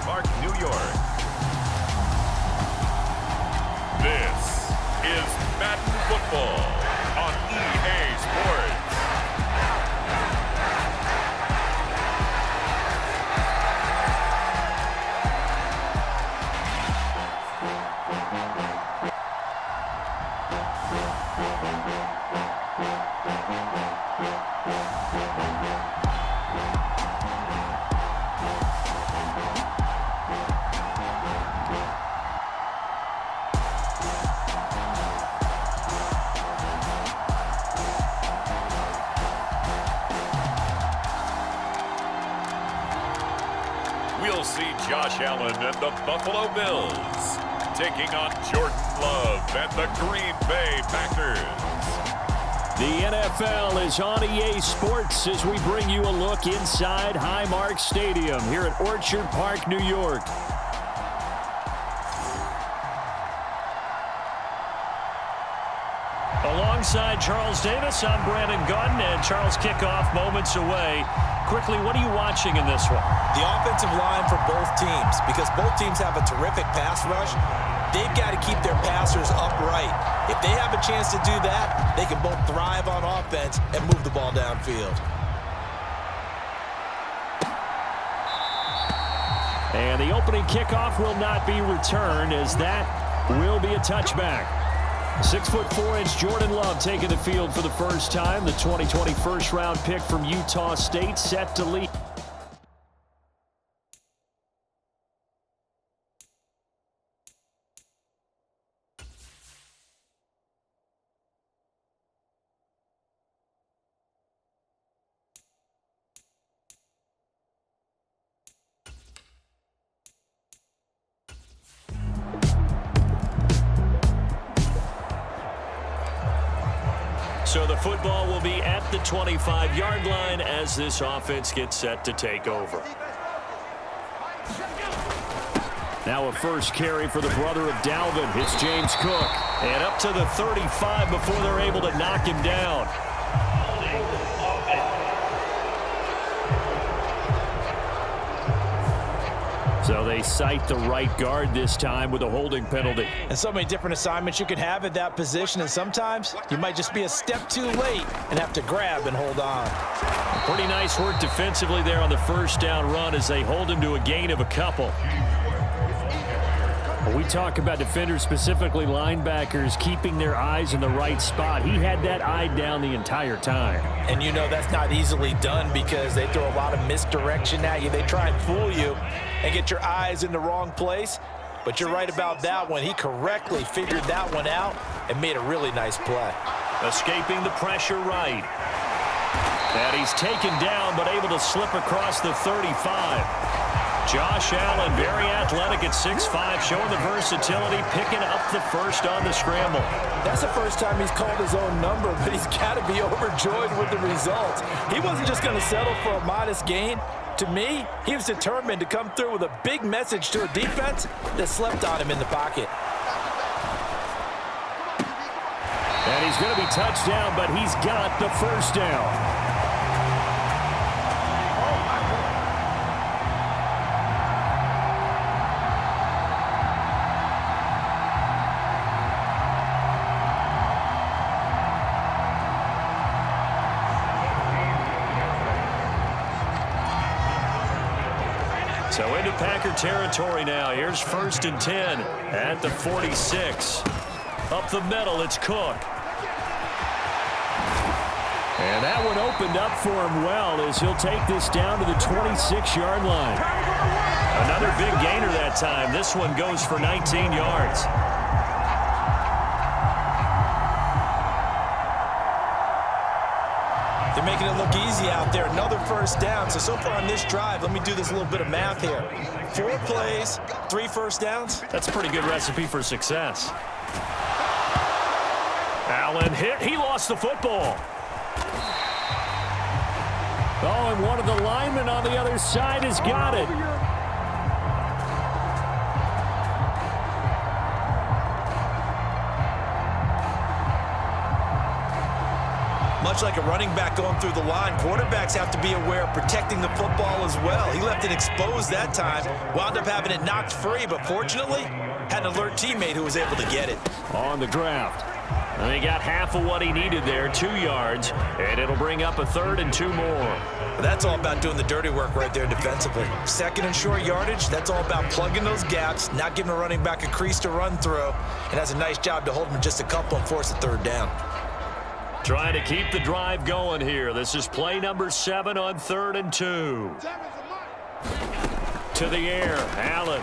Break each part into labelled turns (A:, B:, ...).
A: Park, New York. This is Madden Football on EA Sports. We'll see Josh Allen and the Buffalo Bills taking on Jordan Love and the Green Bay Packers.
B: The NFL is on EA Sports as we bring you a look inside Highmark Stadium here at Orchard Park, New York. Alongside Charles Davis, I'm Brandon Gunn, and Charles, kickoff moments away. Quickly, what are you watching in this one?
C: The offensive line for both teams, because both teams have a terrific pass rush. They've got to keep their passers upright. If they have a chance to do that, they can both thrive on offense and move the ball downfield.
B: And the opening kickoff will not be returned, as that will be a touchback. 6'4" Jordan Love taking the field for the first time. The 2020 first-round pick from Utah State set to lead. So the football will be at the 25-yard line as this offense gets set to take over. Now a first carry for the brother of Dalvin. It's James Cook. And up to the 35 before they're able to knock him down. So they cite the right guard this time with a holding penalty.
C: And so many different assignments you could have at that position, and sometimes you might just be a step too late and have to grab and hold on.
B: Pretty nice work defensively there on the first down run as they hold him to a gain of a couple. When we talk about defenders, specifically linebackers, keeping their eyes in the right spot, he had that eye down the entire time.
C: And you know that's not easily done because they throw a lot of misdirection at you. They try and fool you and get your eyes in the wrong place. But you're right about that one. He correctly figured that one out and made a really nice play.
B: Escaping the pressure right. And he's taken down but able to slip across the 35. Josh Allen, very athletic at 6'5", showing the versatility, picking up the first on the scramble.
C: That's the first time he's called his own number, but he's got to be overjoyed with the results. He wasn't just going to settle for a modest gain. To me, he was determined to come through with a big message to a defense that slept on him in the pocket.
B: And he's going to be touched down, but he's got the first down. So into Packer territory now. Here's 1st and 10 at the 46. Up the middle, it's Cook. And that one opened up for him well as he'll take this down to the 26-yard line. Another big gainer that time. This one goes for 19 yards.
C: They're making it look easy out there. Another first down. So far on this drive, let me do this little bit of math here. 4 plays, 3 first downs.
B: That's a pretty good recipe for success. Allen hit. He lost the football. Oh, and one of the linemen on the other side has got it.
C: Much like a running back going through the line, quarterbacks have to be aware of protecting the football as well. He left it exposed that time, wound up having it knocked free, but fortunately, had an alert teammate who was able to get it.
B: On the draft. And he got half of what he needed there, 2 yards, and it'll bring up a 3rd and 2 more.
C: That's all about doing the dirty work right there defensively. 2nd and short yardage, that's all about plugging those gaps, not giving a running back a crease to run through, and has a nice job to hold him just a couple and force a 3rd down.
B: Trying to keep the drive going here. This is play number 7 on 3rd and 2. To the air, Allen.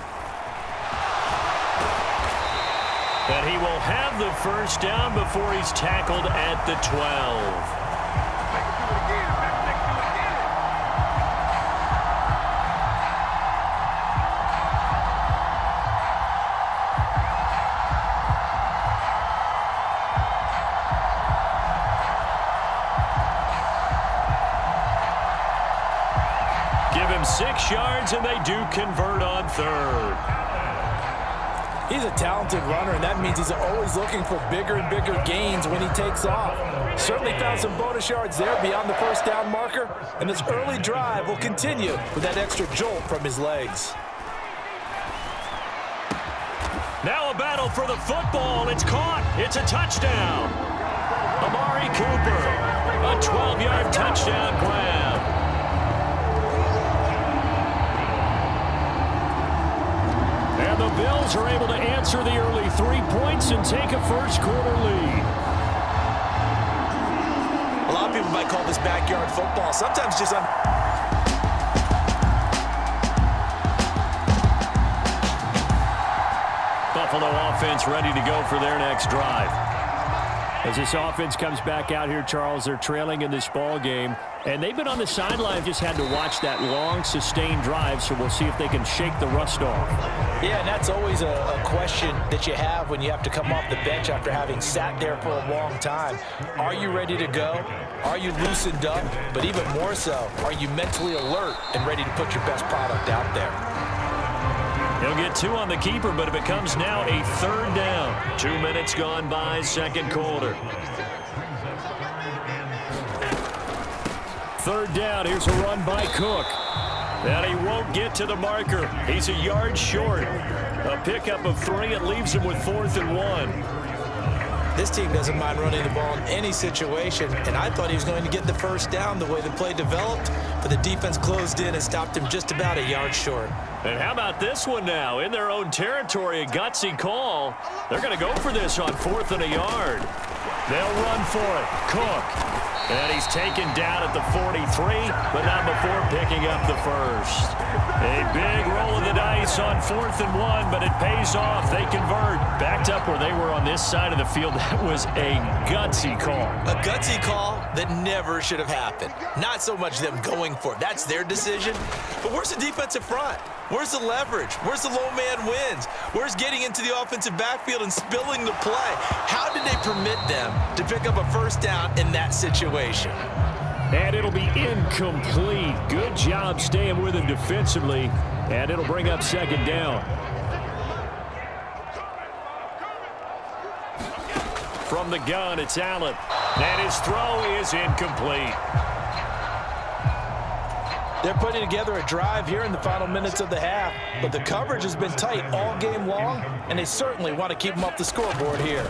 B: And he will have the 1st down before he's tackled at the 12. Give him 6 yards, and they do convert on 3rd.
C: He's a talented runner, and that means he's always looking for bigger and bigger gains when he takes off. Certainly found some bonus yards there beyond the 1st down marker, and this early drive will continue with that extra jolt from his legs.
B: Now a battle for the football. It's caught. It's a touchdown. Amari Cooper, a 12-yard touchdown grab. And the Bills are able to answer the early 3 points and take a 1st quarter lead.
C: A lot of people might call this backyard football. Sometimes just
B: Buffalo offense ready to go for their next drive. As this offense comes back out here, Charles, they're trailing in this ball game, and they've been on the sideline, just had to watch that long, sustained drive, so we'll see if they can shake the rust off.
C: Yeah, and that's always a question that you have when you have to come off the bench after having sat there for a long time. Are you ready to go? Are you loosened up? But even more so, are you mentally alert and ready to put your best product out there?
B: He'll get 2 on the keeper, but it becomes now a 3rd down. 2 minutes gone by, 2nd quarter. 3rd down, here's a run by Cook. And he won't get to the marker. He's a yard short. A pickup of 3, it leaves him with 4th and 1.
C: This team doesn't mind running the ball in any situation, and I thought he was going to get the 1st down the way the play developed, but the defense closed in and stopped him just about a yard short.
B: And how about this one now? In their own territory, a gutsy call. They're going to go for this on 4th and a yard. They'll run for it. Cook. And he's taken down at the 43, but not before picking up the 1st. A big roll of the dice on 4th and 1, but it pays off. They convert. Backed up where they were on this side of the field. That was a gutsy call.
C: A gutsy call that never should have happened. Not so much them going for it. That's their decision. But where's the defensive front? Where's the leverage? Where's the low man wins? Where's getting into the offensive backfield and spilling the play? How did they permit them to pick up a 1st down in that situation?
B: And it'll be incomplete. Good job staying with him defensively. And it'll bring up 2nd down. From the gun, it's Allen. And his throw is incomplete.
C: They're putting together a drive here in the final minutes of the half, but the coverage has been tight all game long, and they certainly want to keep them off the scoreboard here.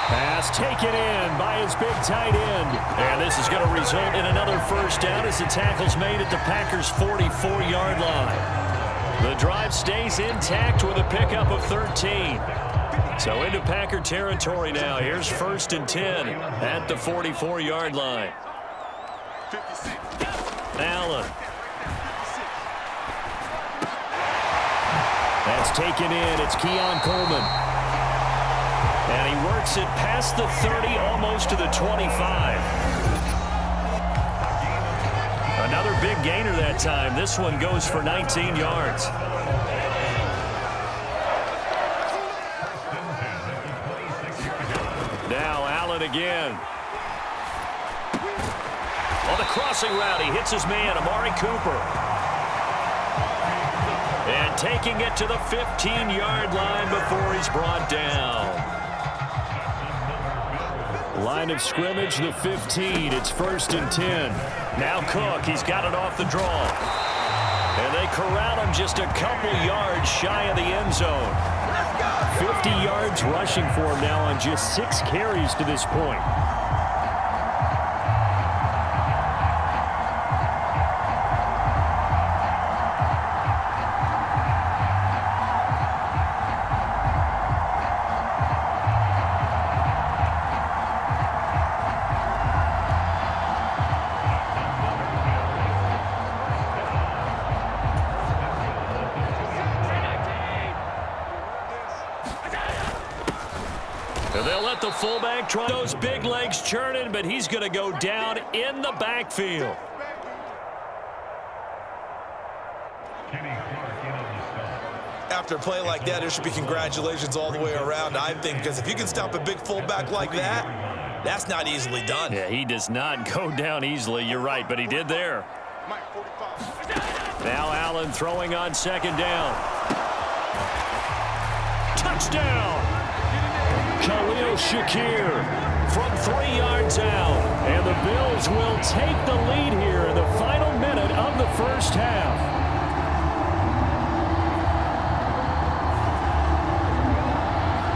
B: Pass taken in by his big tight end. And this is going to result in another 1st down as the tackle's made at the Packers' 44-yard line. The drive stays intact with a pickup of 13. So into Packer territory now. Here's 1st and 10 at the 44-yard line. Allen. That's taken in. It's Keon Coleman. And he works it past the 30, almost to the 25. big gainer that time. This one goes for 19 yards. Now Allen again. On the crossing route, he hits his man, Amari Cooper. And taking it to the 15-yard line before he's brought down. Line of scrimmage, the 15. It's 1st and 10. Now Cook, he's got it off the draw. And they corral him just a couple yards shy of the end zone. 50 yards rushing for him now on just 6 carries to this point. They'll let the fullback try those big legs churning, but he's going to go down in the backfield.
C: After a play like that, there should be congratulations all the way around, I think, because if you can stop a big fullback like that, that's not easily done.
B: Yeah, he does not go down easily. You're right, but he did there. Now Allen throwing on 2nd down. Touchdown! Khalil Shakir from 3 yards out. And the Bills will take the lead here in the final minute of the first half.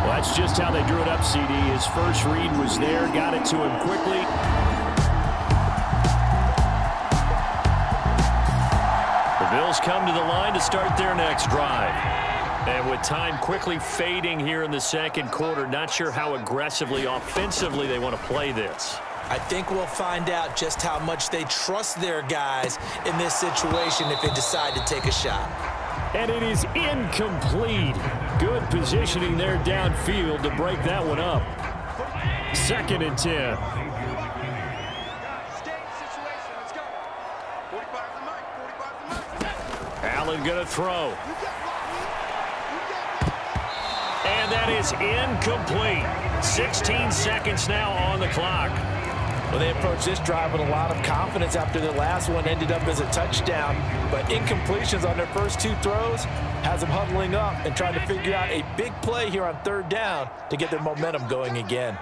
B: Well, that's just how they drew it up, CD. His first read was there, got it to him quickly. The Bills come to the line to start their next drive. And with time quickly fading here in the second quarter, not sure how aggressively, offensively they want to play this.
C: I think we'll find out just how much they trust their guys in this situation if they decide to take a shot.
B: And it is incomplete. Good positioning there downfield to break that one up. 2nd and 10. Allen going to throw. And that is incomplete. 16 seconds now on the clock.
C: Well, they approached this drive with a lot of confidence after the last one ended up as a touchdown. But incompletions on their first 2 throws has them huddling up and trying to figure out a big play here on 3rd down to get their momentum going again.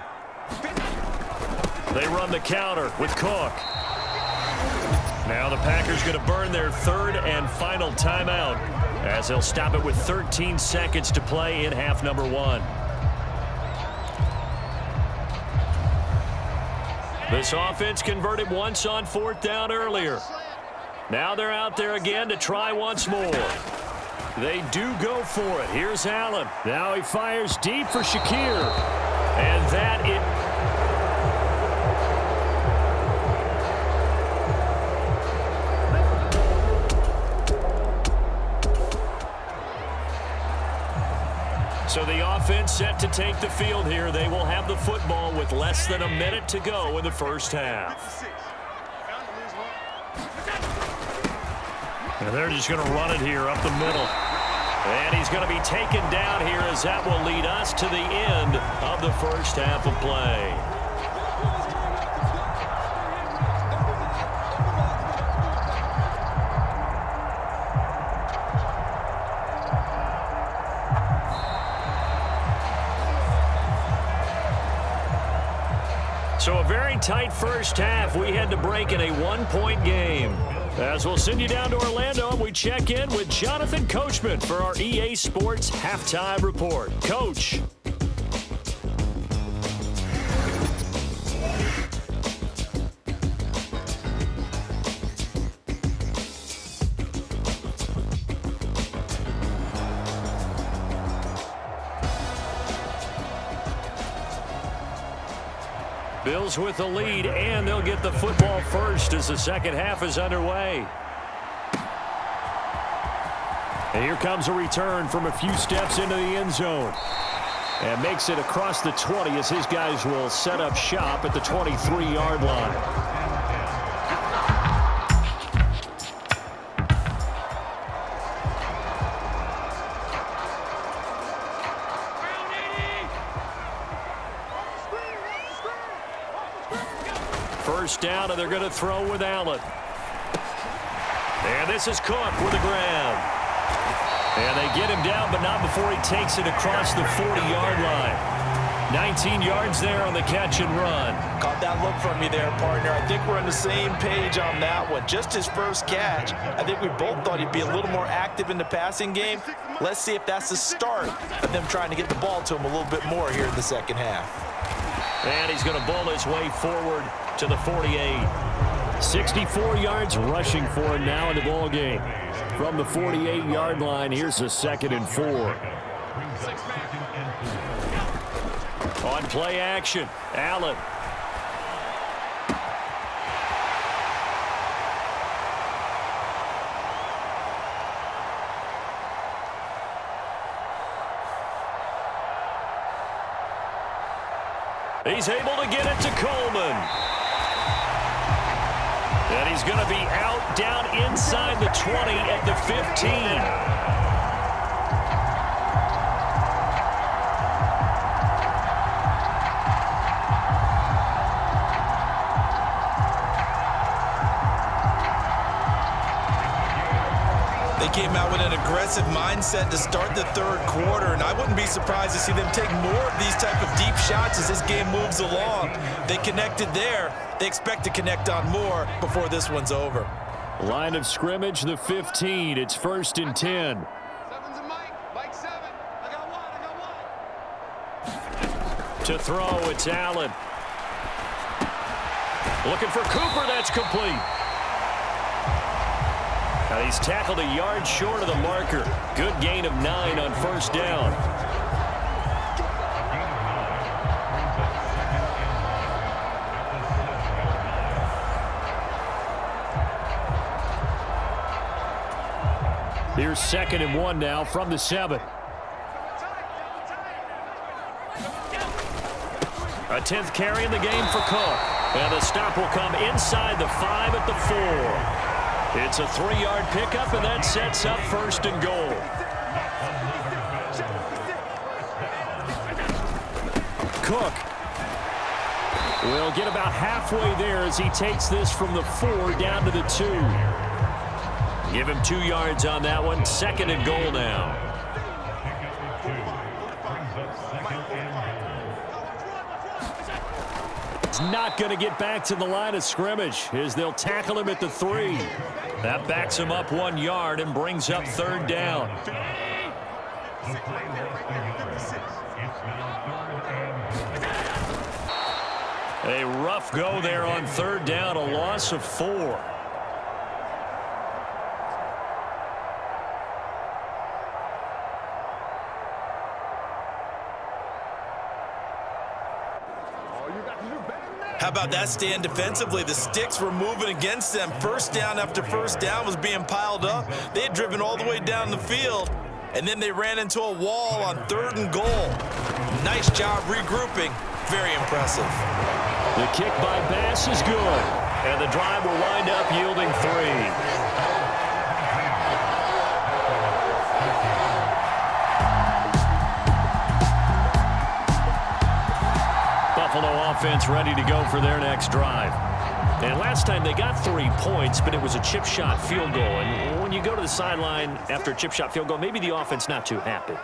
B: They run the counter with Cook. Now the Packers going to burn their 3rd and final timeout, as they'll stop it with 13 seconds to play in half number 1. This offense converted once on 4th down earlier. Now they're out there again to try once more. They do go for it. Here's Allen. Now he fires deep for Shakir. And that it... So the offense set to take the field here. They will have the football with less than a minute to go in the first half. And they're just going to run it here up the middle. And he's going to be taken down here, as that will lead us to the end of the first half of play. So a very tight first half. We had to break in a 1-point game. As we'll send you down to Orlando, and we check in with Jonathan Coachman for our EA Sports Halftime Report. Coach. Bills with the lead, and they'll get the football first as the second half is underway. And here comes a return from a few steps into the end zone. And makes it across the 20 as his guys will set up shop at the 23-yard line. First down, and they're going to throw with Allen. And this is Cook with the grab. And they get him down, but not before he takes it across the 40-yard line. 19 yards there on the catch and run.
C: Caught that look from you there, partner. I think we're on the same page on that one. Just his first catch. I think we both thought he'd be a little more active in the passing game. Let's see if that's the start of them trying to get the ball to him a little bit more here in the second half.
B: And he's going to bowl his way forward to the 48. 64 yards rushing for him now in the ball game. From the 48-yard line, here's a 2nd and 4. On play action, Allen. He's able to get it to Coleman. And he's going to be out down inside the 20 at the 15.
C: They came out with an aggressive mindset to start the third quarter, and I wouldn't be surprised to see them take more of these type of deep shots as this game moves along. They connected there. They expect to connect on more before this one's over.
B: Line of scrimmage, the 15. It's 1st and 10.
D: Mike 7. I got one.
B: To throw, it's Allen. Looking for Cooper, that's complete. Now he's tackled a yard short of the marker. Good gain of 9 on first down. Here's 2nd and 1 now from the 7. A 10th carry in the game for Cook. And the stop will come inside the 5 at the 4. It's a 3-yard pickup, and that sets up 1st and goal. Cook will get about halfway there as he takes this from the 4 down to the 2. Give him 2 yards on that one. 2nd and goal now. He's not going to get back to the line of scrimmage as they'll tackle him at the 3. That backs him up 1 yard and brings up 3rd down. A rough go there on 3rd down, a loss of 4.
C: How about that stand defensively? The sticks were moving against them. First down after first down was being piled up. They had driven all the way down the field, and then they ran into a wall on 3rd and goal. Nice job regrouping. Very impressive.
B: The kick by Bass is good, and the drive will wind up yielding 3. Buffalo offense ready to go for their next drive. And last time they got 3 points, but it was a chip shot field goal. And when you go to the sideline after a chip shot field goal, maybe the offense not too happy.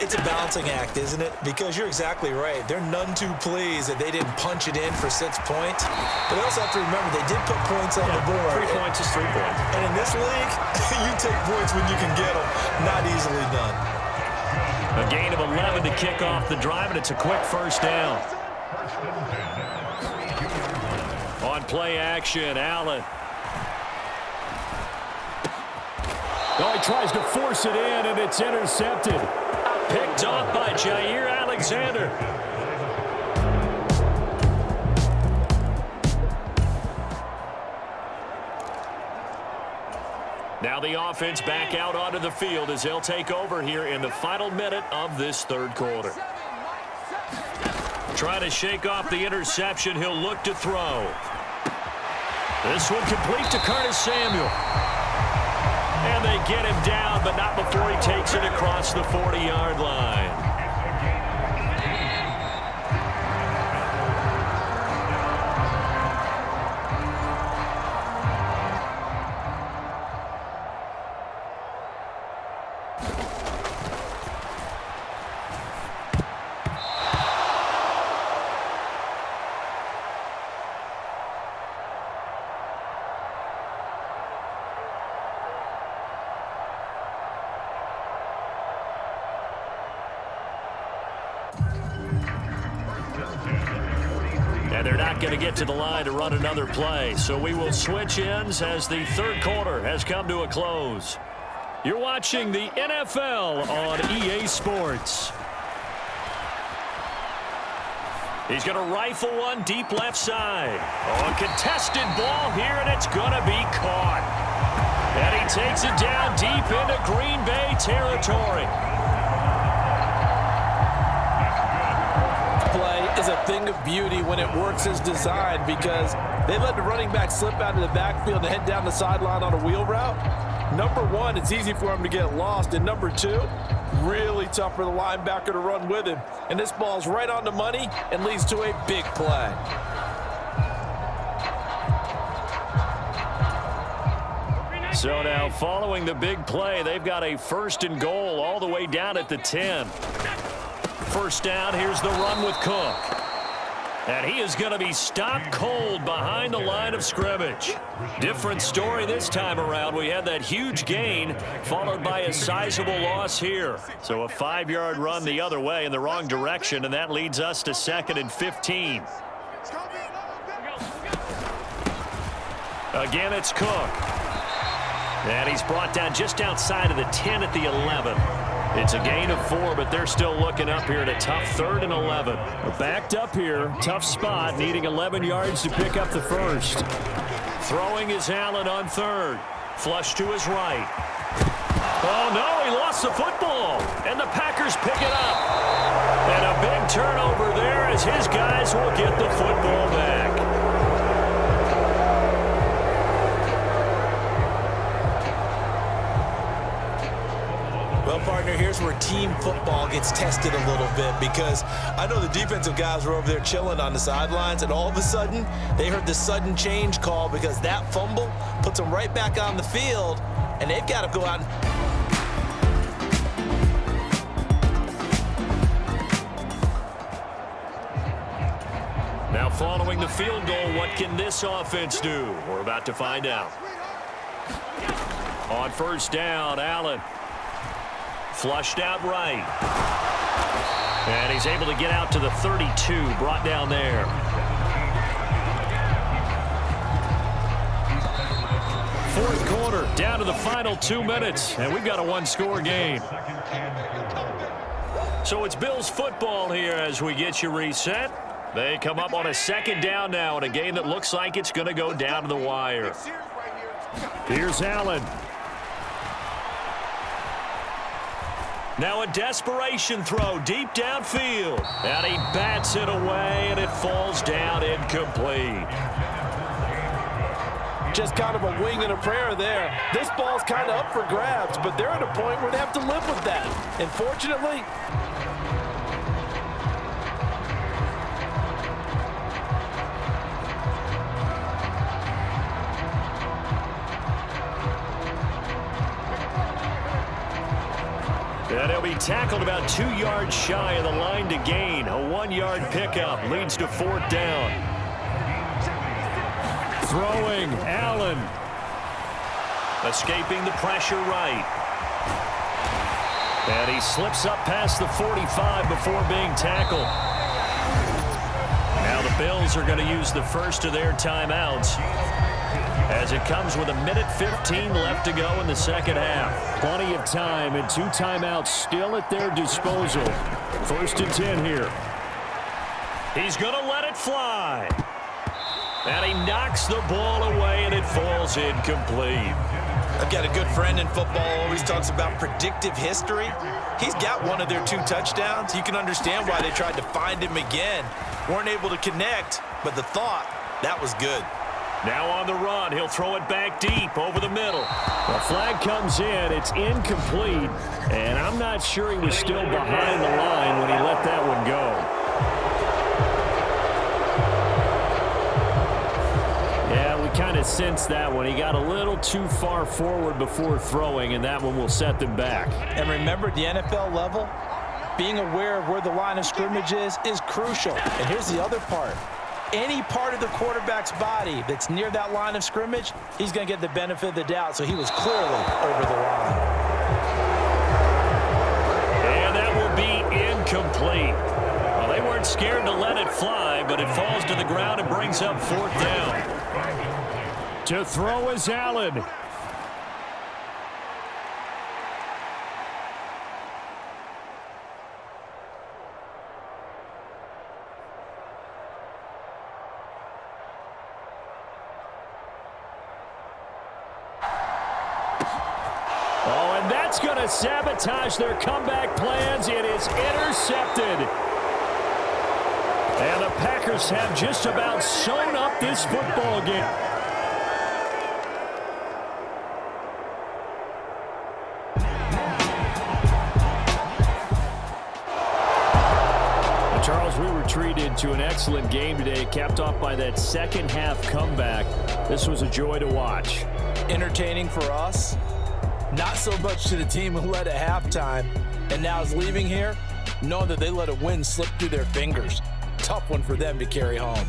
C: It's a balancing act, isn't it? Because you're exactly right. They're none too pleased that they didn't punch it in for 6 points. But they also have to remember they did put points on the board.
B: 3 points is 3 points.
C: And in this league, you take points when you can get them. Not easily done.
B: A gain of 11 to kick off the drive, and it's a quick first down. On play action, Allen. Oh, he tries to force it in, and it's intercepted. Picked off by Jair Alexander. Now the offense back out onto the field as they'll take over here in the final minute of this 3rd quarter. Trying to shake off the interception. He'll look to throw. This one complete to Curtis Samuel. And they get him down, but not before he takes it across the 40-yard line. And they're not going to get to the line to run another play. So we will switch ends as the third quarter has come to a close. You're watching the NFL on EA Sports. He's going to rifle one deep left side. Oh, a contested ball here, and it's going to be caught. And he takes it down deep into Green Bay territory.
C: Is a thing of beauty when it works as designed, because they let the running back slip out of the backfield and head down the sideline on a wheel route. Number one, it's easy for him to get lost, and number two, really tough for the linebacker to run with him. And this ball's right on the money and leads to a big play.
B: So now following the big play, they've got a 1st and goal all the way down at the 10. First down, here's the run with Cook. And he is going to be stopped cold behind the line of scrimmage. Different story this time around. We had that huge gain followed by a sizable loss here. So a 5-yard run the other way in the wrong direction, and that leads us to 2nd and 15. Again, it's Cook. And he's brought down just outside of the 10 at the 11. It's a gain of 4, but they're still looking up here at a tough 3rd and 11.
C: Backed up here, tough spot, needing 11 yards to pick up the first.
B: Throwing is Allen on 3rd. Flush to his right. Oh, no, he lost the football. And the Packers pick it up. And a big turnover there as his guys will get the football back.
C: Well, partner, here's where team football gets tested a little bit, because I know the defensive guys were over there chilling on the sidelines, and all of a sudden, they heard the sudden change call because that fumble puts them right back on the field, and they've got to go out and...
B: Now following the field goal, what can this offense do? We're about to find out. On first down, Allen. Flushed out right. And he's able to get out to the 32, brought down there. Fourth quarter, down to the final 2 minutes, and we've got a one-score game. So it's Bills football here as we get you reset. They come up on a 2nd down now in a game that looks like it's going to go down to the wire. Here's Allen. Now a desperation throw deep downfield. And he bats it away, and it falls down incomplete.
C: Just kind of a wing and a prayer there. This ball's kind of up for grabs, but they're at a point where they have to live with that. And fortunately...
B: And he'll be tackled about 2 yards shy of the line to gain. A 1-yard pickup leads to 4th down. Throwing, Allen. Escaping the pressure right. And he slips up past the 45 before being tackled. Now the Bills are going to use the first of their timeouts, as it comes with 1:15 left to go in the second half.
C: Plenty of time and 2 timeouts still at their disposal. 1st and 10 here.
B: He's going to let it fly. And he knocks the ball away, and it falls incomplete.
C: I've got a good friend in football, always talks about predictive history. He's got one of their 2 touchdowns. You can understand why they tried to find him again. Weren't able to connect, but the thought, that was good.
B: Now on the run, he'll throw it back deep over the middle.
C: The flag comes in, it's incomplete, and I'm not sure he was still behind the line when he let that one go. Yeah, we kind of sensed that one. He got a little too far forward before throwing, and that one will set them back. And remember, the NFL level, being aware of where the line of scrimmage is crucial. And here's the other part. Any part of the quarterback's body that's near that line of scrimmage, he's going to get the benefit of the doubt. So he was clearly over the line.
B: And that will be incomplete. Well, they weren't not scared to let it fly, but it falls to the ground and brings up 4th down. To throw is Allen. Oh, and that's going to sabotage their comeback plans. It is intercepted. And the Packers have just about sewn up this football game. Charles, we were treated to an excellent game today, capped off by that second half comeback. This was a joy to watch.
C: Entertaining for us. Not so much to the team who led at halftime and now is leaving here, knowing that they let a win slip through their fingers. Tough one for them to carry home.